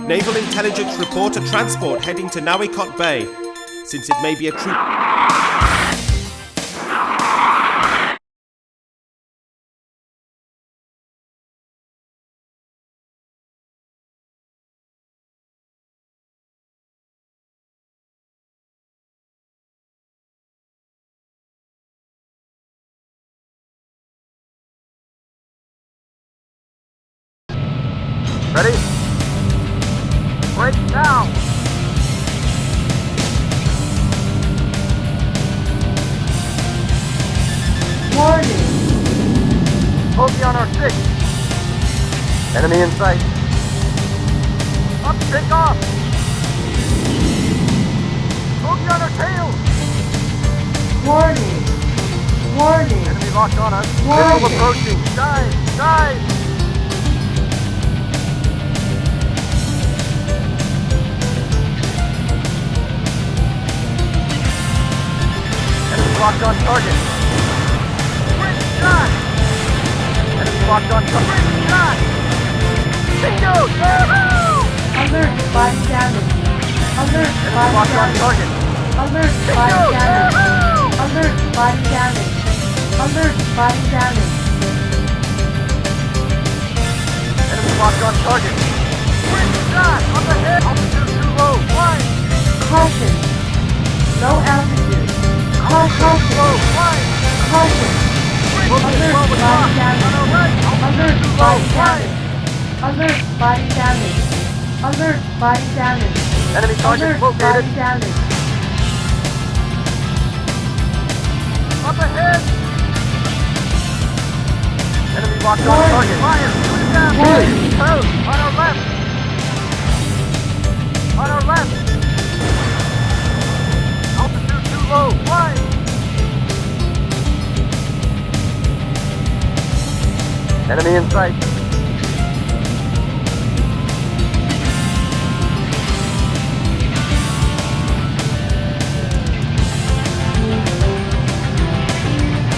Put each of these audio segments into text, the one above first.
Naval Intelligence report a transport heading to Nawikot Bay. Since it may be a troop... Ready? Break down! Warning! Bogey on our 6. Enemy in sight. Up, take off! Bogey on our tail! Warning! Warning! Enemy locked on us. Warning. Missile approaching. Dive! Dive! Enemy locked on target. Great shot! Enemy locked on target. Great shot! Bingo! Yahoo! Alert! Body damage! Alert! Enemy Body locked on damage! target. Alert! Bingo! Body damage! Yahoo! Alert! Body damage! Alert! Body damage! Enemy locked on target. Great shot! On the head! Altitude too low. Flying! Caution! Low altitude! Caution! Low. Flying! Caution! Alert! Body damage! Alert! Body damage! Alert! Body damage! Alert! Body damage! Enemy target Alert! located. Body damage! Up ahead! Enemy locked on Warning. target. Fire! Shoot it down! Warning. Close! On our left! On our left! Altitude too low! Flying! Enemy in sight.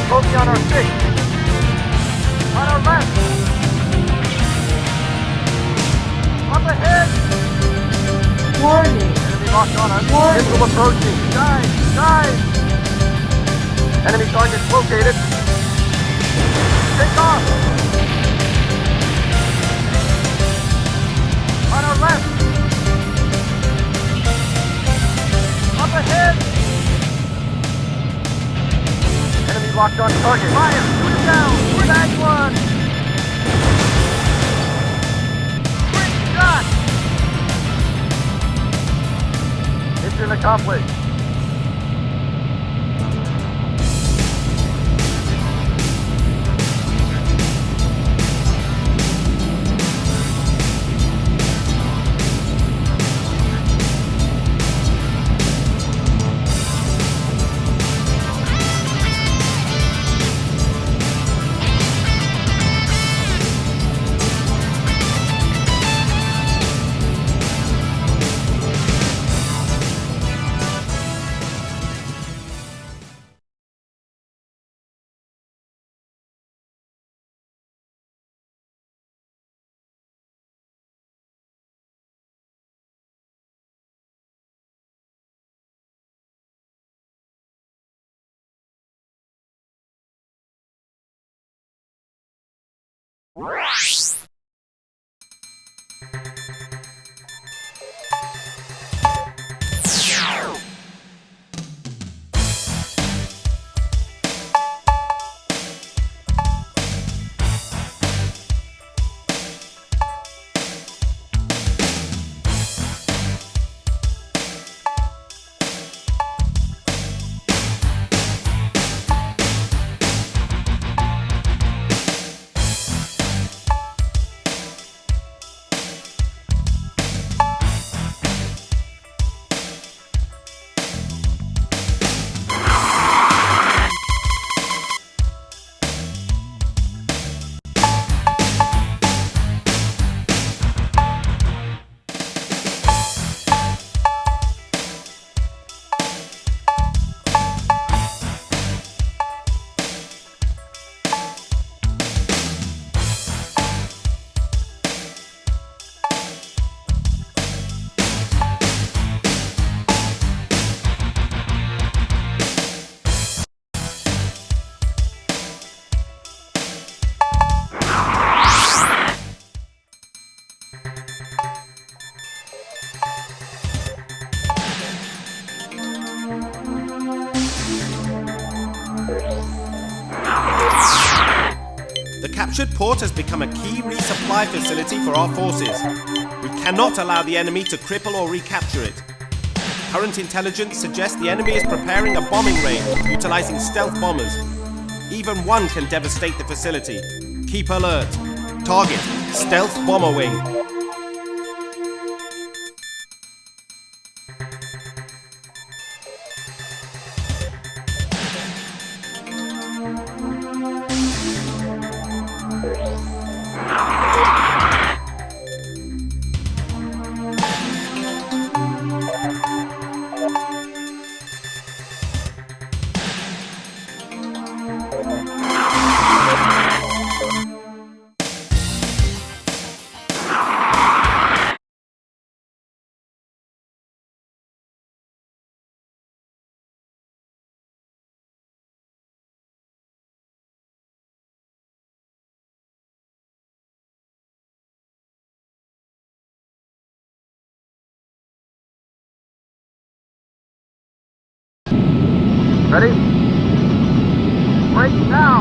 Bogey on our 6. On our left. Up ahead. Warning! Enemy locked on us. Warning. Missile approaching. Dive. Dive. Enemy target located. Take off. On our left. Up ahead. Enemy locked on target. Fire! Shoot it down! Tag one! Great shot! Mission accomplished. The captured port has become a key resupply facility for our forces. We cannot allow the enemy to cripple or recapture it. Current intelligence suggests the enemy is preparing a bombing raid utilizing stealth bombers. Even one can devastate the facility. Keep alert. Target, stealth bomber wing. Ready? Break now!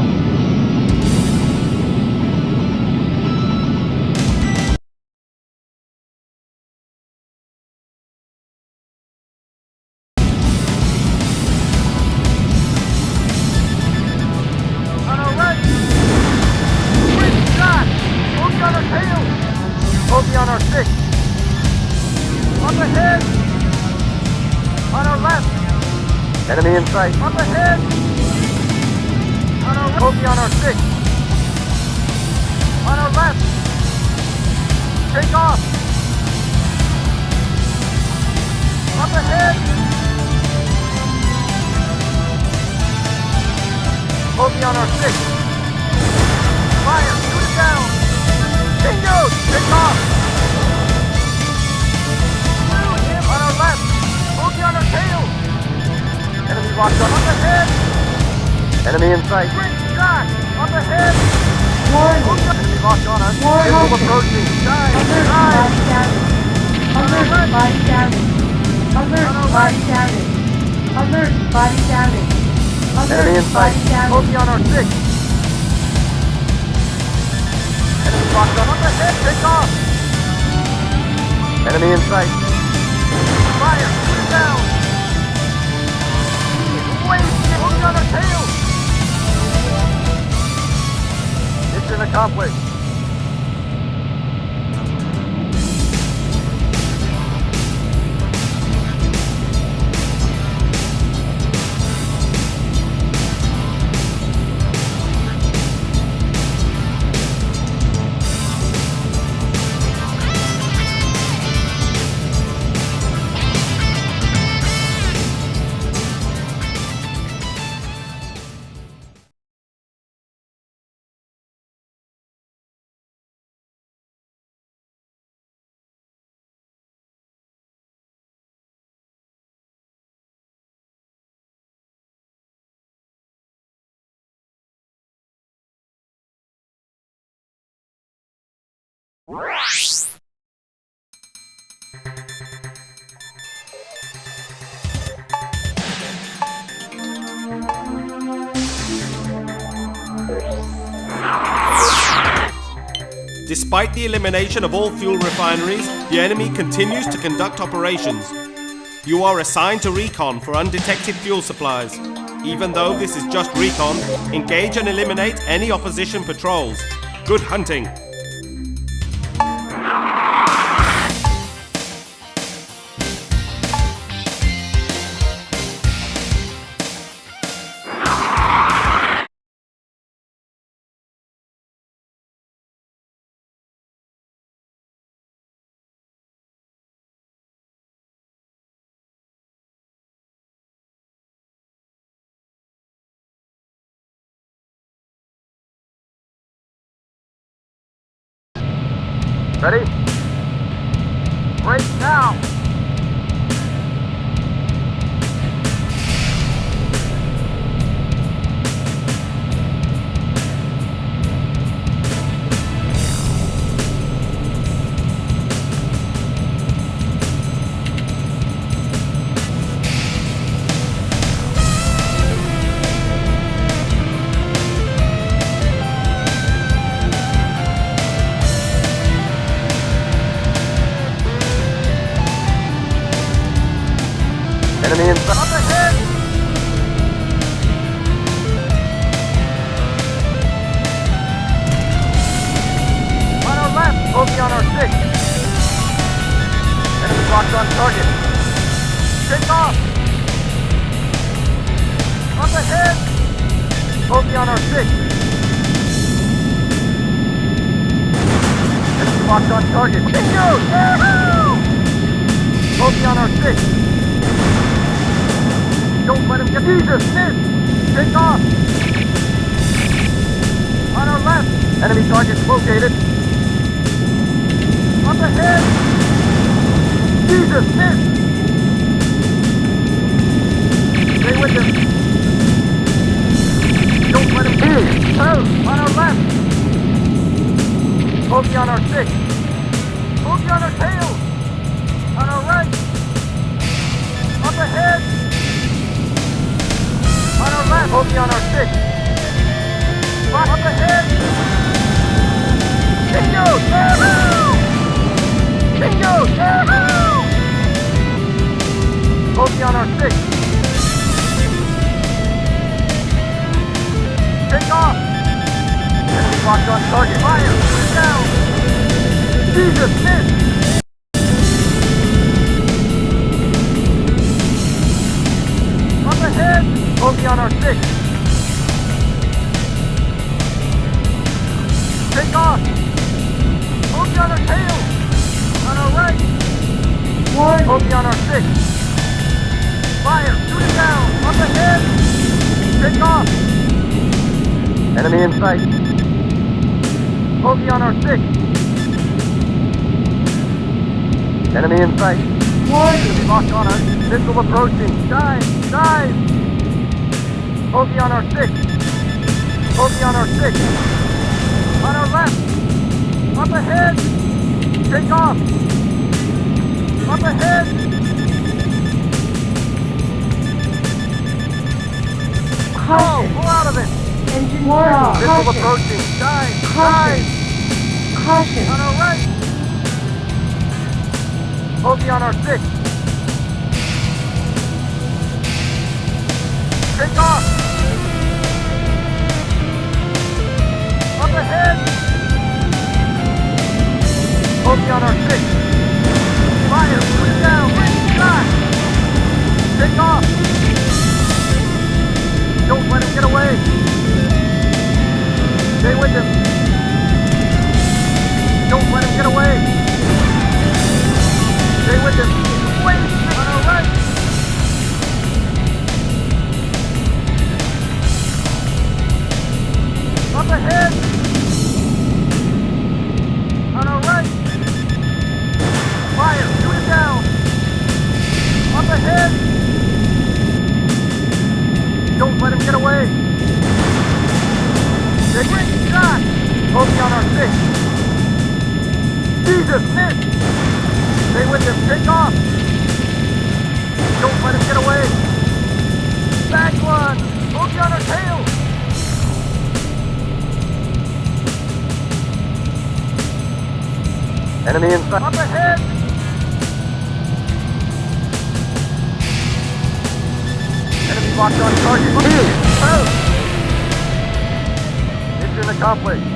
On our right! Great shot! Bogey on our tail! Bogey on our six! On the head! On our left! Enemy in sight. Up ahead! On our bogey on our six. On our left. Take off. Up ahead. Bogey on our six. Fire. Shoot it down. Bingo! Take off. On our left. Bogey on our tail. Enemy locked on ahead! Enemy in sight! Great shot! Up ahead! Enemy locked on us! Missile approaching! Dive! Alert, body damage! Alert, body damage! Alert, body damage! Enemy in sight! Bogey on our six! Enemy locked on ahead! Take off! Enemy in sight! Fire! Shoot it down! Bogey on our tail! Mission accomplished. Despite the elimination of all fuel refineries, the enemy continues to conduct operations. You are assigned to recon for undetected fuel supplies. Even though this is just recon, engage and eliminate any opposition patrols. Good hunting! Ready? Break now! Enemy in sight. Up ahead! On our left, bogey on our 6. Enemy locked on target. Take off! Up ahead! Bogey on our 6. Enemy locked on target. Bingo! Yahoo! Bogey on our 6. Don't let him get Jesus! Miss! Take off! On our left! Enemy targets located. Up ahead! Jesus! Miss! Stay with him. Don't let him be! Oh! On our left! Bogey on our 6. Bogey on our tail! On our right! Up ahead! On our left! Bogey on our 6. Spot up ahead! Bingo! Yahoo! Bingo! Yahoo! Bogey on our 6. Take off! Enemy locked on target. Fire! Put it down! Jesus! Miss! Up ahead! Bogey on our 6. Take off! Bogey on our tail! On our right! Warning. Bogey on our 6. Fire! Shoot it down! Up ahead! Take off! Enemy in sight. Bogey on our 6. Enemy in sight. Warning. Enemy locked on us. Missile approaching. Dive! Dive! Bogey on our 6. Bogey on our 6. On our left. Up ahead. Take off. Up ahead. Caution. Pull out of it. Engine stop. Missile Caution. approaching. Dive! Caution. Dive! Caution. On our right. Bogey on our 6. Take off. Up ahead. Bogey on our 6. Fire. Put it down. Great shot. Take off. Don't let him get away. Stay with him. Don't let him get away. Stay with him. Wait. On our right. Up ahead. On our right. Fire. Shoot it down. Up ahead. Don't let him get away. Great shot. Bogey on our 6. Jesus, miss. Stay with him. Take off. Don't let him get away. Back one. Bogey on our tail. Enemy in sight. Up ahead. Enemy locked on target. Oh. Mission accomplished.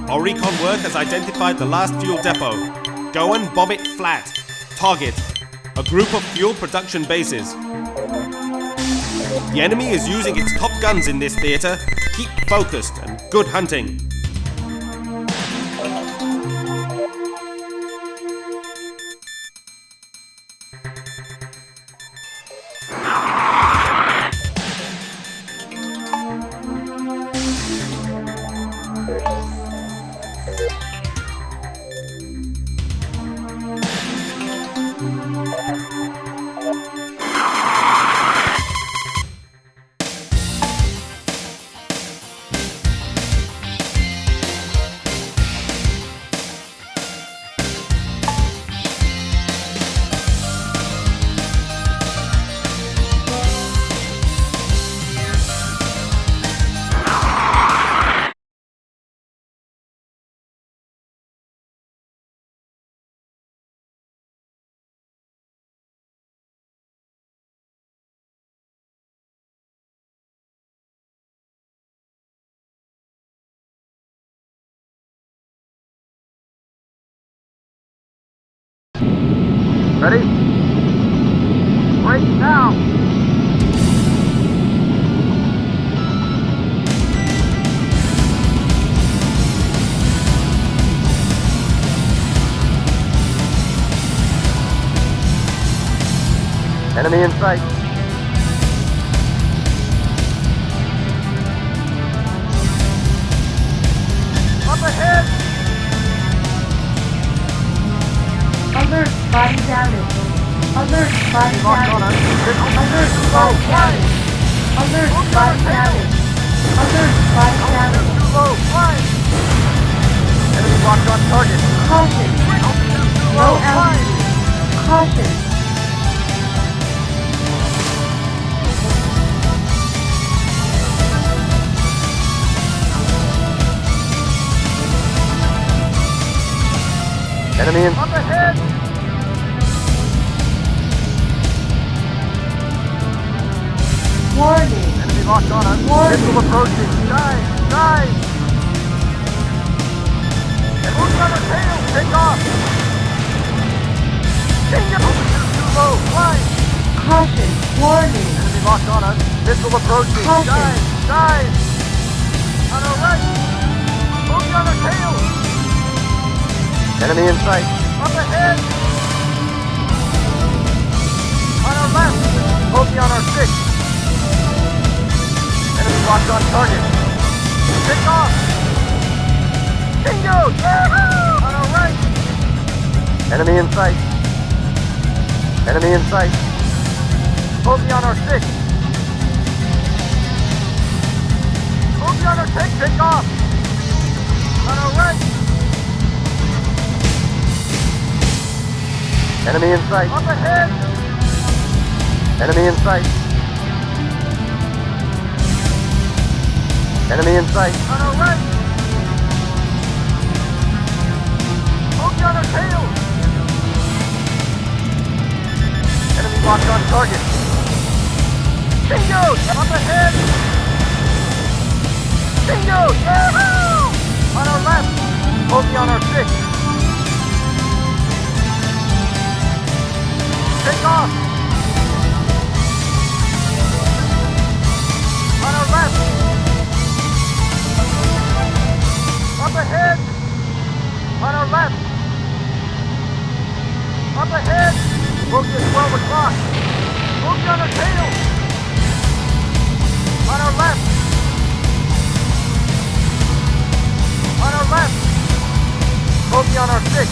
Our recon work has identified the last fuel depot. Go and bomb it flat. Target: a group of fuel production bases. The enemy is using its top guns in this theater. Keep focused and good hunting. Ready? Break now! Enemy in sight. Up ahead! Alert, body damage. Alert, body damage. Alert, body damage. Alert, body damage. Alert, body damage. Too low, flying! Enemy locked on target. Caution. Too Low low, flying! altitude. Caution. Enemy in. Up ahead! Warning. Enemy locked on us. Warning. Missile approaching. Dive! Dive! And who's on the tail? Take off! Change it! Too low, flying! Caution. Warning. Enemy locked on us. Missile approaching. Caution. Dive! Dive! On our right! Moving on our tail! Enemy in sight. Up ahead! On our left! Bogey on our six. Enemy locked on target. Take off! Bingo! Yahoo! On our right! Enemy in sight. Enemy in sight. Bogey on our six. Bogey on our six. Take off! On our right! Enemy in sight. Up ahead! Enemy in sight. Enemy in sight. On our right! Bogey on our tail! Enemy locked on target. Bingo! Up ahead! Bingo! Yahoo! On our left! Bogey on our six. Take off! On our left! Up ahead! On our left! Up ahead! Bogey at 12 o'clock! Bogey on our tail! On our left! On our left! Bogey on our six!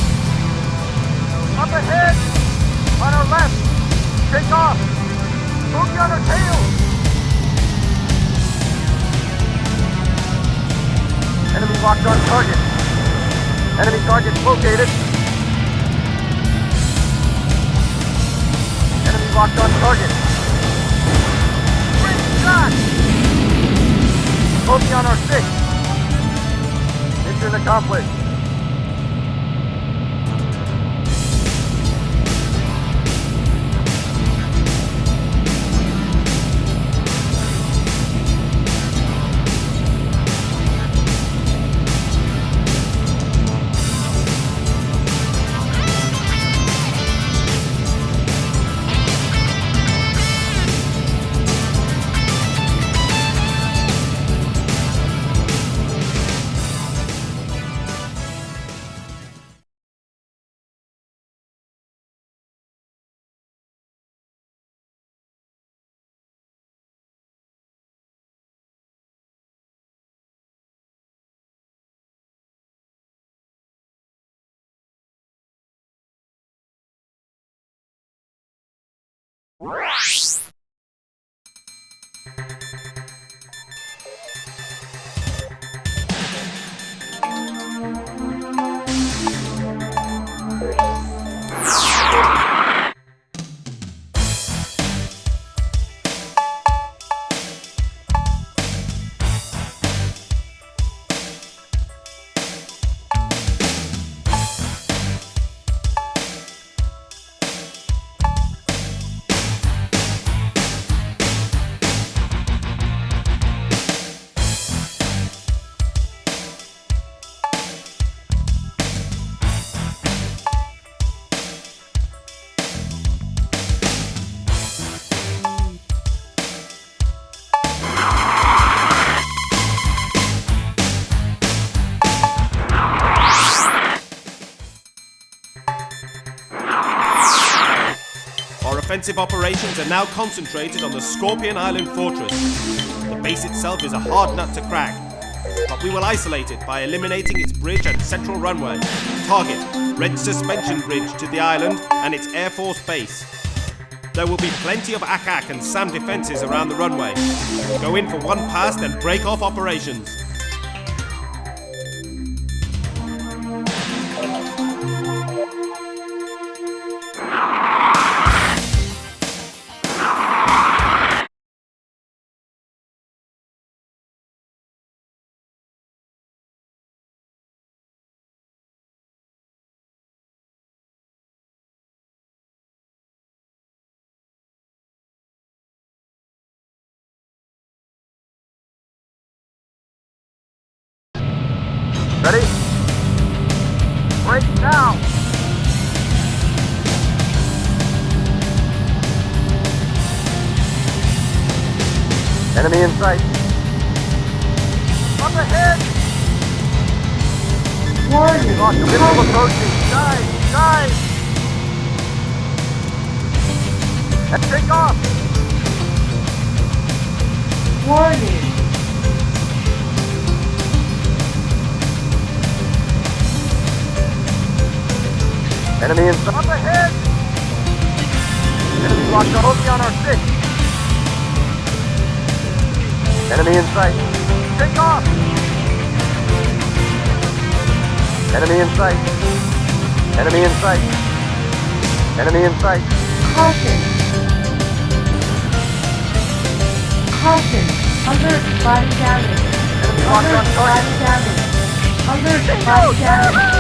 Up ahead! On our left! Take off! Bogey on our tail! Enemy locked on target. Enemy target located. Enemy locked on target. Great shot! Bogey on our six. Mission accomplished. Offensive operations are now concentrated on the Scorpion Island fortress. The base itself is a hard nut to crack, but we will isolate it by eliminating its bridge and central runway. Target: red suspension bridge to the island and its Air Force base. There will be plenty of ack and SAM defenses around the runway. Go in for one pass, then break off operations. Ready? Break now! Enemy in sight. Up ahead! Warning. Missile approaching. Dive! Dive! And take off! Warning. Enemy in sight. Up ahead! Enemy locked only on our 6. Enemy in sight. Take off! Enemy in sight. Enemy in sight. Enemy in sight. Caution. Caution. Alert. Body damage. Enemy locked on Alert. target. Body damage. Alert. Body damage.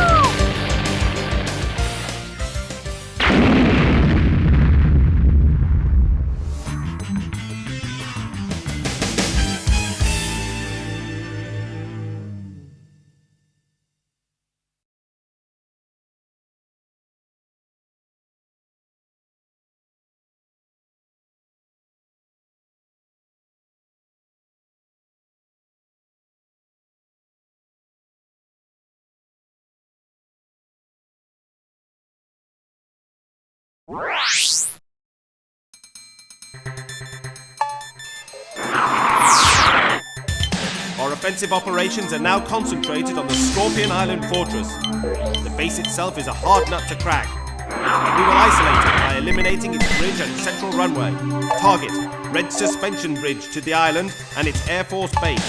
Our offensive operations are now concentrated on the Scorpion Island fortress. The base itself is a hard nut to crack. We will isolate it by eliminating its bridge and central runway. Target: red suspension bridge to the island and its Air Force base.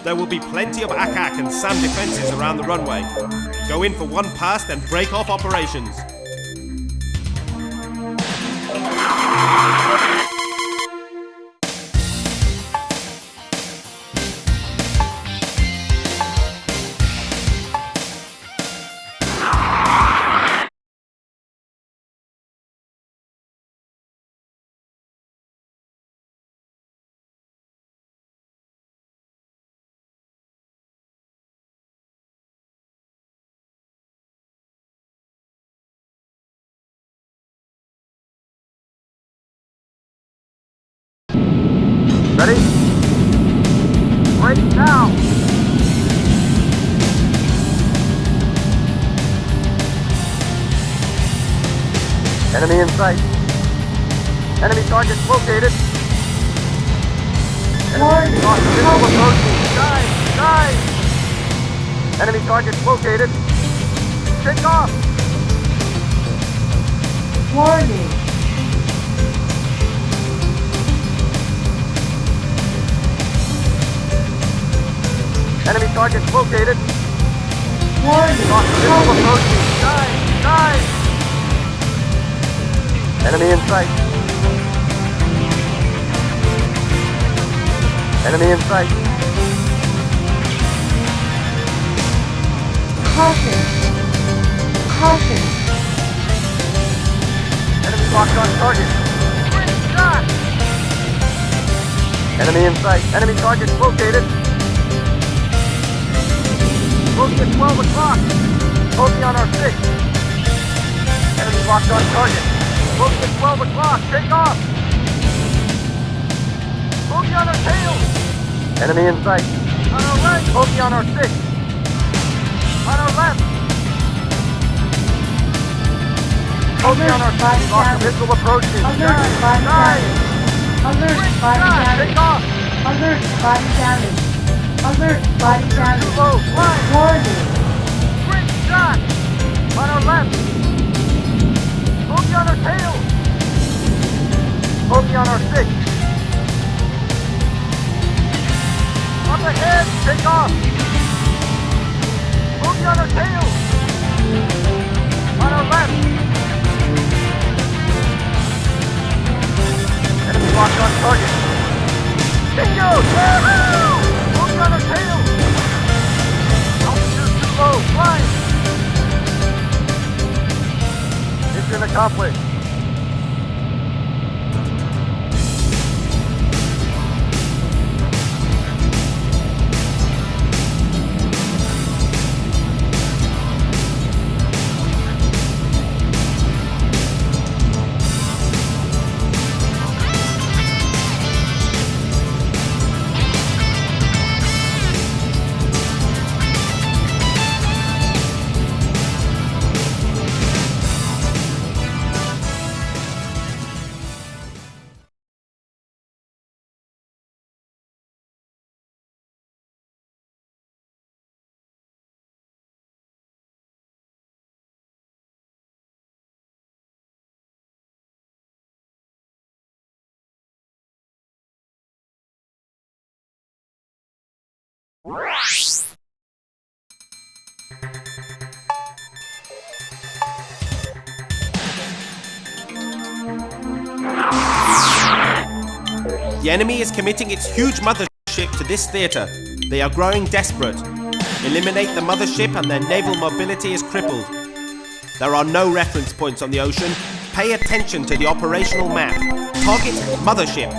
There will be plenty of ack and SAM defenses around the runway. Go in for one pass, then break off operations. Ready? Break now! Enemy in sight. Enemy target located. Enemy missile approaching. Dive! Dive! Enemy target located. Take off! Warning. Enemy targets located. Warning. Missile Caution. approaching. Dive! Enemy in sight. Enemy in sight. Caution. Caution. Enemy locked on target. Great shot! Enemy in sight. Enemy targets located. Bogey at 12 o'clock. Bogey on our 6. Enemy locked on target. Bogey at 12 o'clock. Take off. Bogey on our tail. Enemy in sight. On our right. Bogey on our 6. On our left. Bogey on our Body 6. Lost damage. missile approaching. Alert. Body damage. Alert. Great Body shot. damage. Take off. Alert. Body damage. Alert. Body Too damage. low. Fly. Warning. Great shot. On our left. Bogey on our tail. Bogey on our 6. Up ahead. Take off. Bogey on our tail. On our left. Enemy locked on target. Bingo! Woohoo! Bogey on our tail. Altitude too low. Flying. Mission accomplished. The enemy is committing its huge mothership to this theatre. They are growing desperate. Eliminate the mothership and their naval mobility is crippled. There are no reference points on the ocean. Pay attention to the operational map. Target mothership.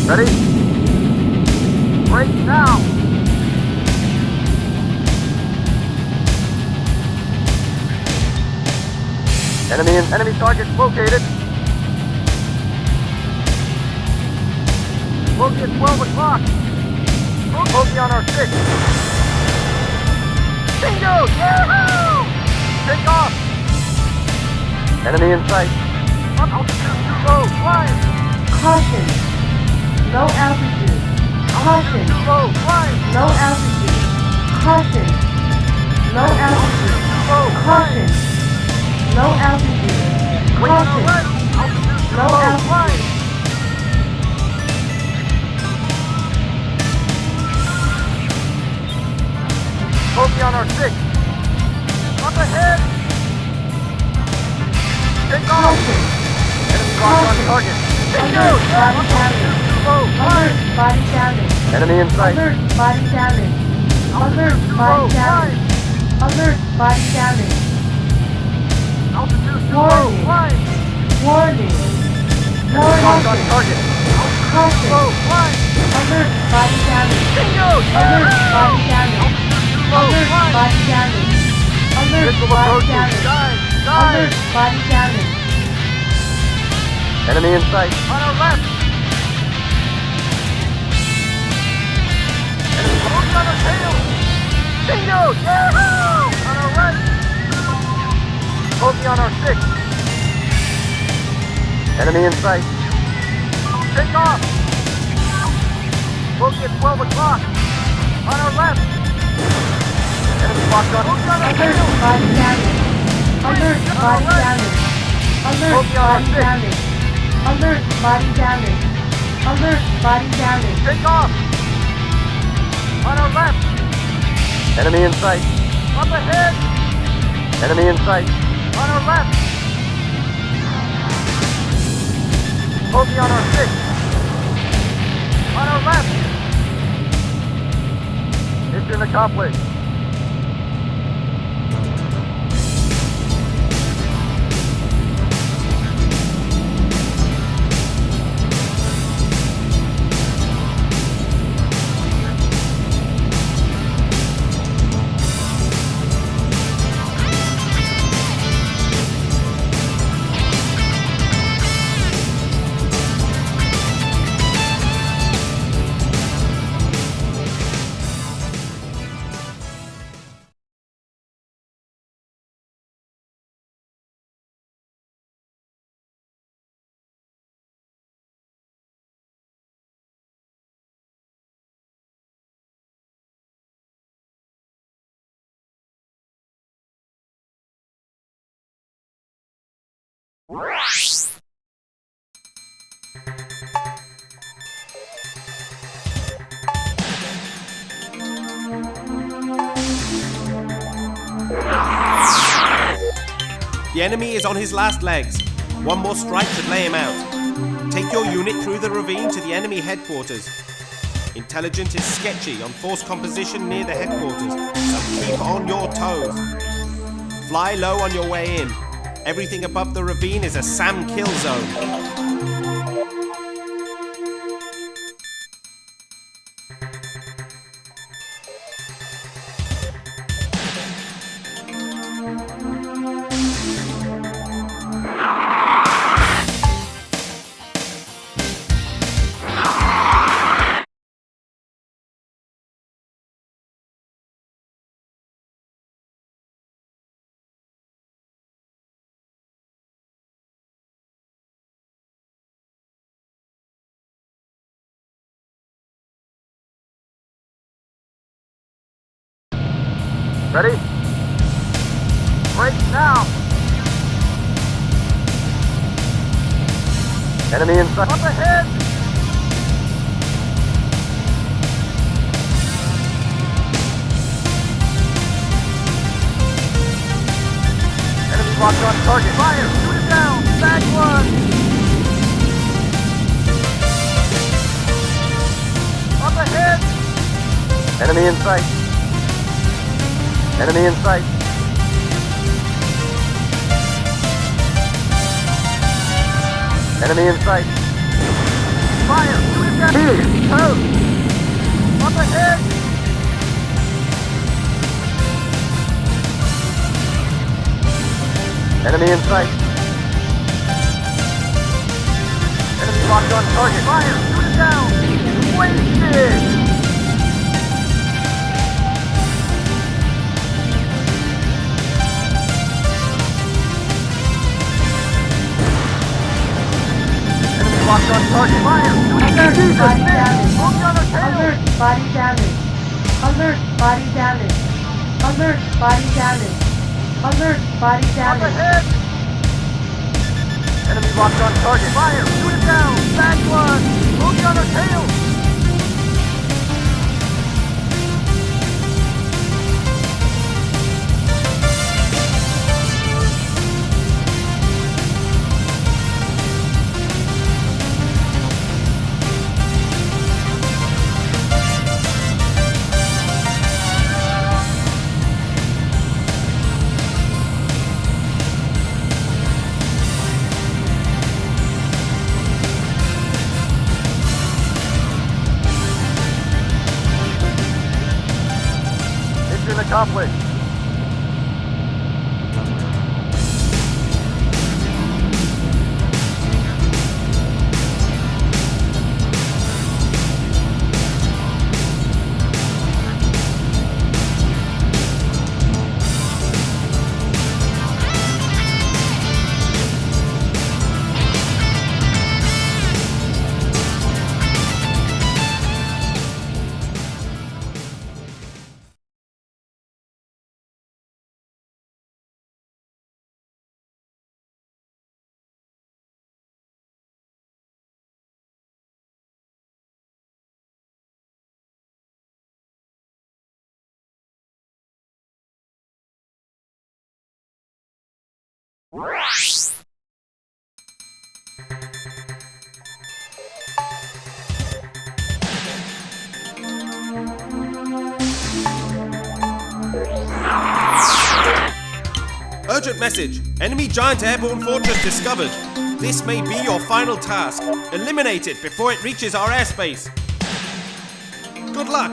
Ready? Break now! Enemy targets located. Bogey at 12 o'clock. Bogey on our 6. Bingo! Yahoo! Take off! Enemy in sight. Altitude too low. Flying. Caution. Low altitude. Caution. Too low. Flying. Low altitude. Caution. Low altitude. Too low. Caution. Low altitude. Wing on our Caution. right. Altitude too Low low. altitude. Flying. Bogey on our 6. Up ahead. Take off. Caution. Enemy locked on target. Bingo! Alert. Body damage. Too low. Alert. Flying. Body damage. Enemy in sight. Alert. Body damage. Alert. Too low. Body Flying. damage. Alert. Body damage. Altitude too low. Warning. Flying. Warning. Enemy locked on Warning. target. Caution. Low. Flying. Alert. Body damage. Bingo! Alert. Body damage. Altitude too low. Alert. Flying. Body damage. Alert. Missile Body approaching. damage. Dive. Alert. Dive. Body damage. Enemy in sight. On our left. Enemy close on our tail. Bingo! Yahoo! On our right. Bogey on our 6. Enemy in sight. Take off. Bogey at 12 o'clock. On our left. Enemy locked on. Bogey on our Alert, tail. body damage. Alert, body damage. Alert, Bogey on our body 6. damage. Alert, body damage. Alert, body damage. Take off. On our left. Enemy in sight. Up ahead. Enemy in sight. On our left. Bogey on our 6. On our left. Mission accomplished. The enemy is on his last legs. One more strike should lay him out. Take your unit through the ravine to the enemy headquarters. Intelligence is sketchy on force composition near the headquarters, so keep on your toes. Fly low on your way in. Everything above the ravine is a SAM kill zone. Ready? Break now! Enemy in sight. Up ahead! Enemy locked on target. Fire! Shoot it down! Bag one! Up ahead! Enemy in sight. Enemy in sight. Enemy in sight. Fire! Shoot it down! Here! Toast! Up ahead! Enemy in sight. Enemy locked on target. Fire! Shoot it down! Wasted! Locked on target. Fire! Alert, body damage. Bogey on our tail! Alert, body damage. Alert, body damage. Alert, body damage. Alert, body Up damage. ahead! Enemy locked on target. Fire! Shoot it down! Bag one! Bogey on our tail! Mission accomplished. Urgent message. Enemy giant airborne fortress discovered. This may be your final task. Eliminate it before it reaches our airspace. Good luck.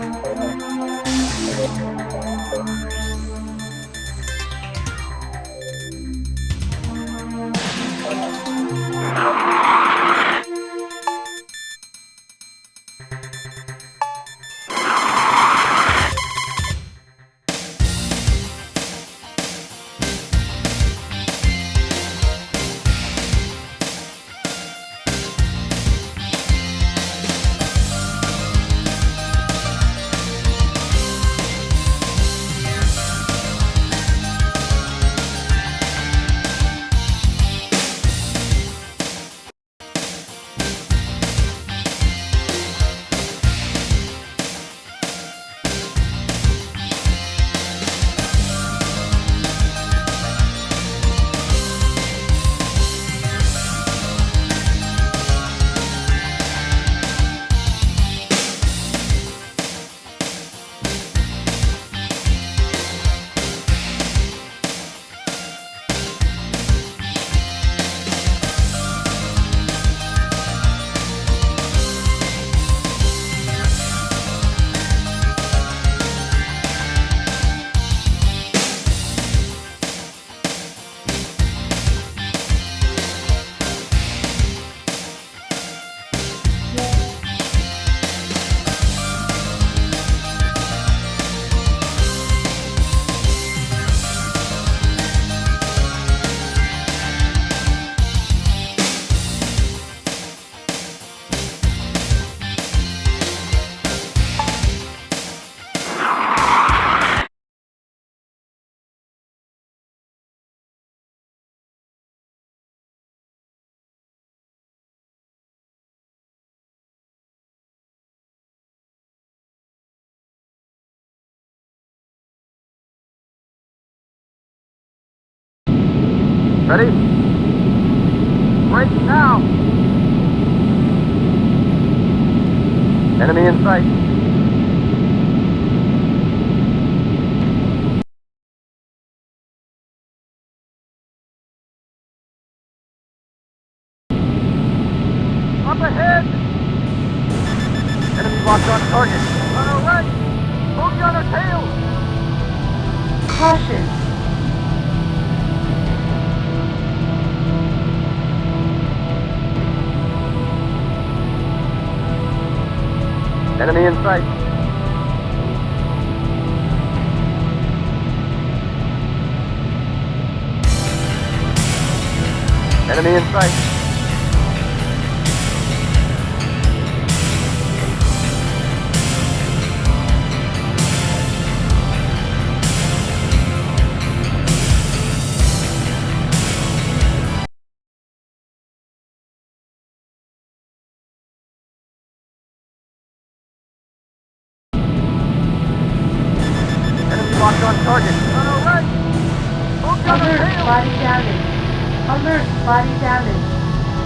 Ready? Break now! Enemy in sight. Up ahead! Enemy locked on target. On our right! Bogey on our tail! Caution. Enemy in sight. Enemy in sight. Locked on target. On our right. Alert, body damage. Alert, body damage.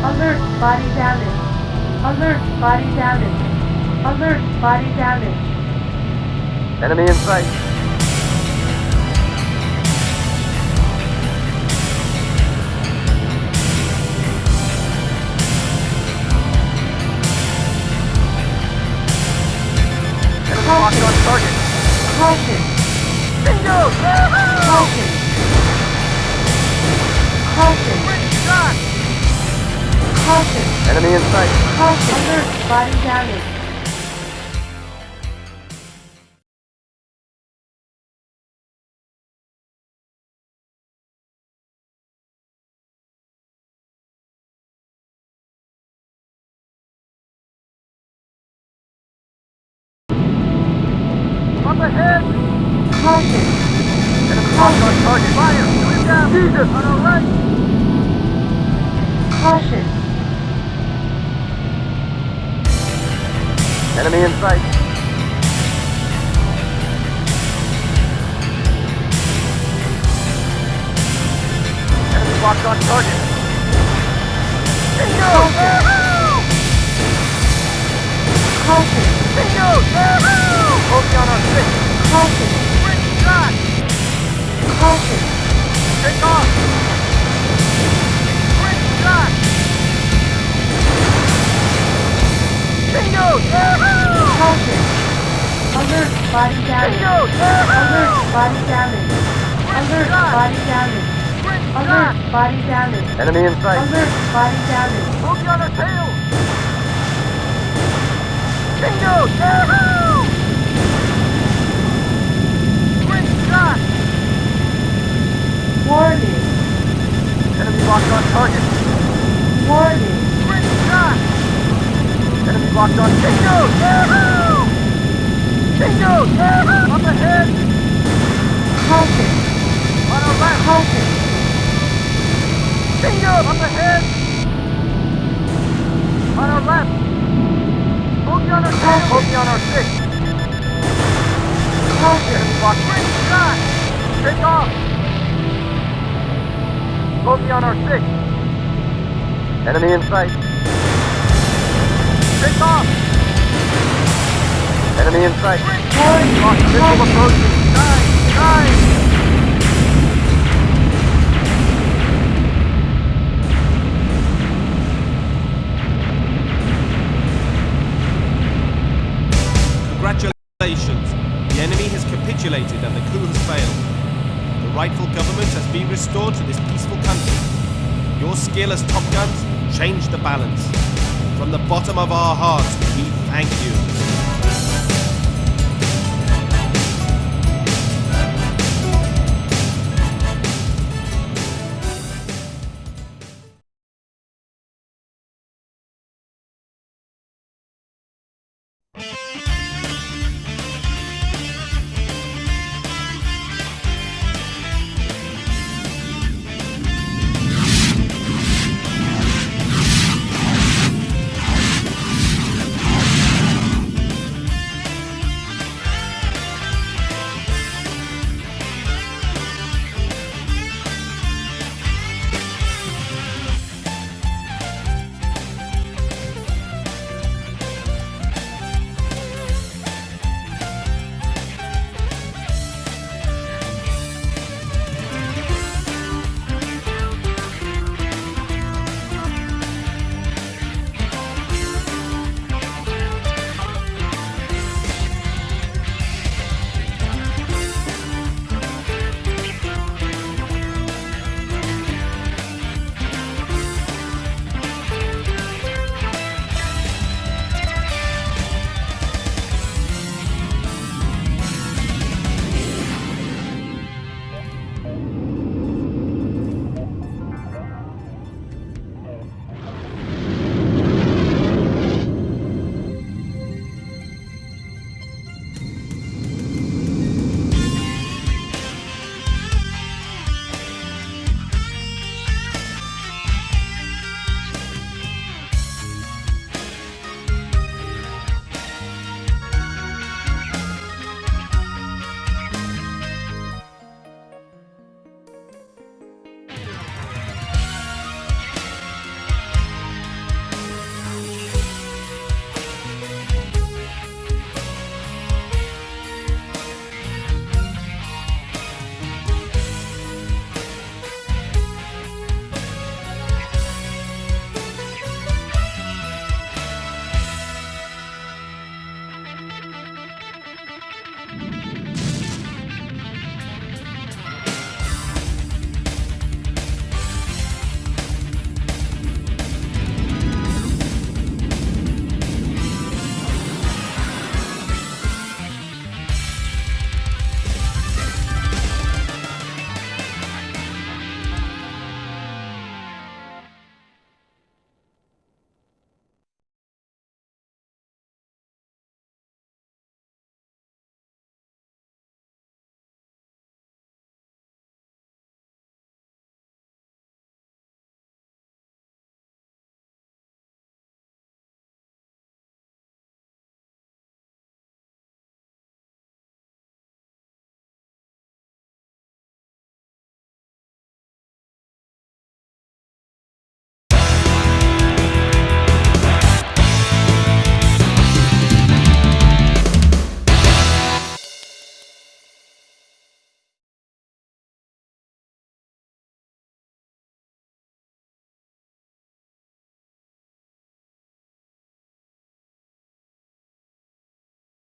Alert, body damage. Alert, body damage. Alert, body damage. Enemy in sight. Enemy locked on target. Caution. Bingo! Caution. Caution. Shot! Caution. Enemy in sight. Caution. Alert, body damage. Up ahead! Caution. Enemy locked on target. Fire! Shoot down! Jesus! On our right! Caution. Enemy in sight. Enemy locked on target. Bingo! Halted. Bingo! Bogey on our 6. Halted. Quick shot! Halted. Take off! Quick shot! Bingo! Halted. Alert body damage. Bingo! Alert body damage. Alert body damage. Quick Alert shot! body damage. Enemy in sight. Alert body damage. Bogey on our tail! Bingo! Quick shot! Warning. Enemy locked on target. Warning. Quick shot! Enemy locked on bingo! Bingo! Up ahead! Halted. On our left! Halted. Bingo! Up ahead! On our left! Bogey on our tail! Bogey on our 6! Halted. Enemy locked. Quick shot! Take off! Bogey on our 6! Enemy in sight! Take off! Enemy in sight! Warning. Lost missile approaching! Dive! Dive! Congratulations. The enemy has capitulated and the coup has failed. The rightful government has been restored to this peaceful country. Your skill as top guns changed the balance. From the bottom of our hearts, we thank you.